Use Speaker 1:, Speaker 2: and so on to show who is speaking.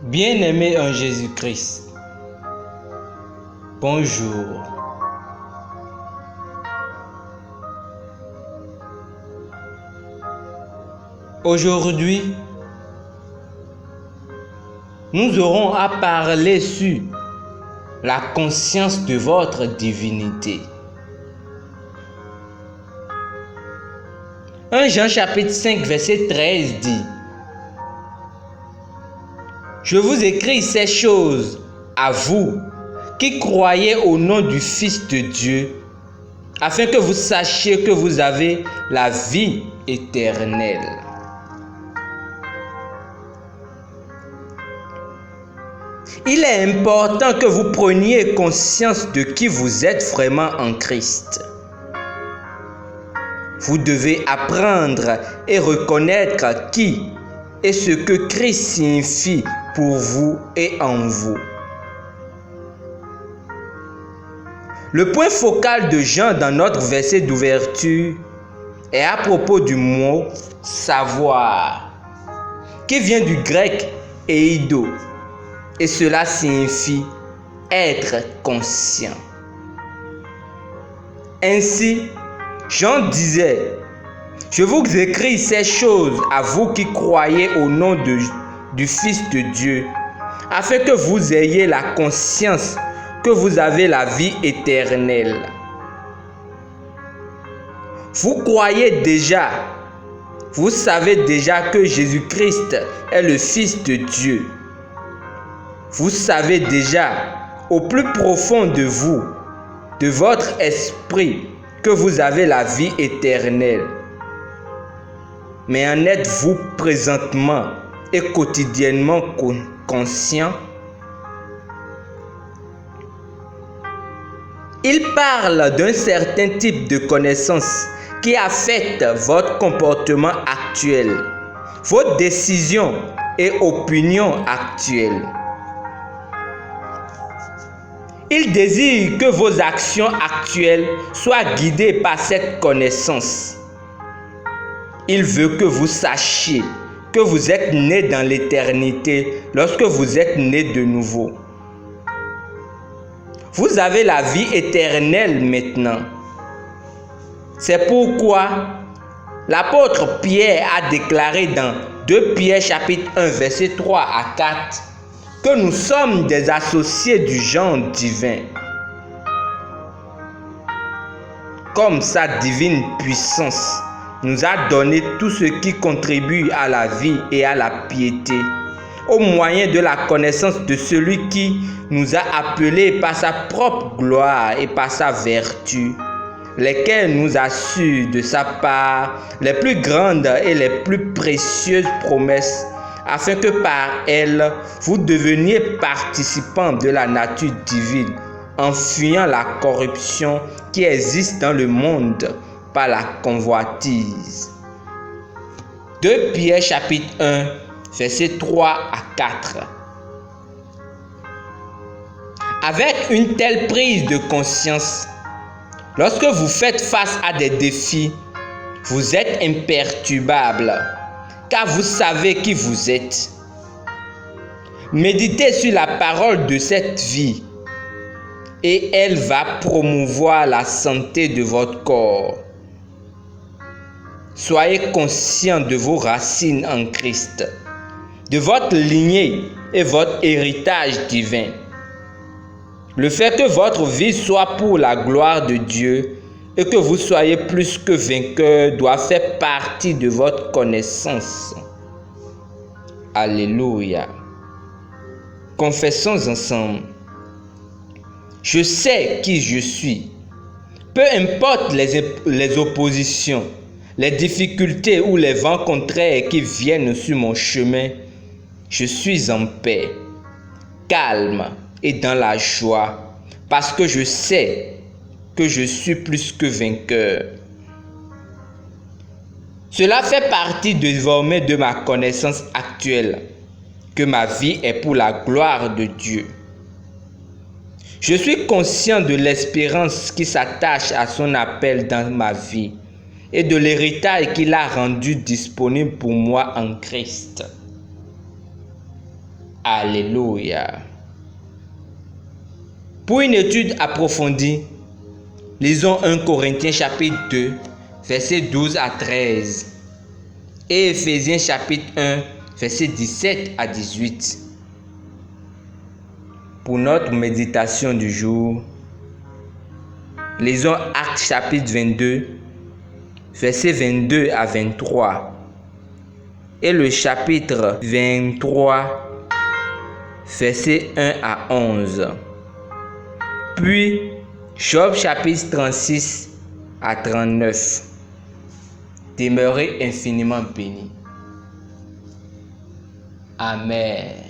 Speaker 1: Bien-aimé en Jésus-Christ, bonjour. Aujourd'hui, nous aurons à parler sur la conscience de votre divinité. 1 Jean chapitre 5 verset 13 dit: Je vous écris ces choses à vous qui croyez au nom du Fils de Dieu, afin que vous sachiez que vous avez la vie éternelle. Il est important que vous preniez conscience de qui vous êtes vraiment en Christ. Vous devez apprendre et reconnaître qui et ce que Christ signifie pour vous et en vous. Le point focal de Jean dans notre verset d'ouverture est à propos du mot « savoir » qui vient du grec « eido » et cela signifie « être conscient ». Ainsi, Jean disait: Je vous écris ces choses à vous qui croyez au nom du Fils de Dieu, afin que vous ayez la conscience que vous avez la vie éternelle. Vous croyez déjà, vous savez déjà que Jésus-Christ est le Fils de Dieu. Vous savez déjà au plus profond de vous, de votre esprit, que vous avez la vie éternelle. Mais en êtes-vous présentement et quotidiennement conscient? Il parle d'un certain type de connaissance qui affecte votre comportement actuel, vos décisions et opinions actuelles. Il désire que vos actions actuelles soient guidées par cette connaissance. Il veut que vous sachiez que vous êtes né dans l'éternité lorsque vous êtes né de nouveau. Vous avez la vie éternelle maintenant. C'est pourquoi l'apôtre Pierre a déclaré dans 2 Pierre chapitre 1 verset 3 à 4 que nous sommes des associés du genre divin. Comme sa divine puissance nous a donné tout ce qui contribue à la vie et à la piété, au moyen de la connaissance de celui qui nous a appelés par sa propre gloire et par sa vertu, lesquels nous assurent de sa part les plus grandes et les plus précieuses promesses, afin que par elles, vous deveniez participants de la nature divine, en fuyant la corruption qui existe dans le monde par la convoitise. 2 Pierre chapitre 1, versets 3 à 4. Avec une telle prise de conscience, lorsque vous faites face à des défis, vous êtes imperturbable, car vous savez qui vous êtes. Méditez sur la parole de cette vie et elle va promouvoir la santé de votre corps. Soyez conscient de vos racines en Christ, de votre lignée et votre héritage divin. Le fait que votre vie soit pour la gloire de Dieu et que vous soyez plus que vainqueur doit faire partie de votre connaissance. Alléluia. Confessons ensemble. Je sais qui je suis. Peu importe les oppositions, les difficultés ou les vents contraires qui viennent sur mon chemin, je suis en paix, calme et dans la joie, parce que je sais que je suis plus que vainqueur. Cela fait partie désormais de ma connaissance actuelle, que ma vie est pour la gloire de Dieu. Je suis conscient de l'espérance qui s'attache à son appel dans ma vie et de l'héritage qu'il a rendu disponible pour moi en Christ. Alléluia. Pour une étude approfondie, lisons 1 Corinthiens chapitre 2, versets 12 à 13 et Éphésiens chapitre 1, versets 17 à 18. Pour notre méditation du jour, lisons Actes chapitre 22, versets 22 à 23 et le chapitre 23, versets 1 à 11. Puis Job chapitre 36 à 39. Demeurez infiniment bénis. Amen.